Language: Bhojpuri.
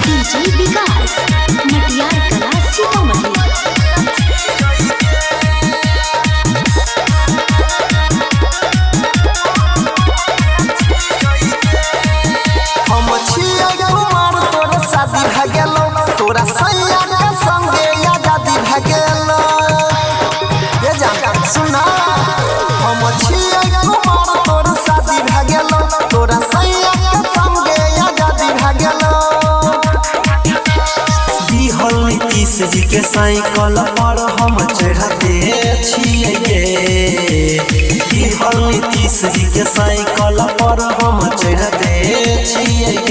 डीजे विकास मटियार कला सीतामढ़ी। हम छियै कुमार तोरा शादी भ गेलो तोरा सैया के संगे आजादी भ गेलो ये जान सुना हम छियै कुमार तोरा शादी भ गेलो तोरा सैया के संगे आजादी भ गेलो दिहल नीतीश जी के साइकिल पर हम चढ़ते छियै दिहल नीतीश जी के साइकिल पर हम चढ़ते छियै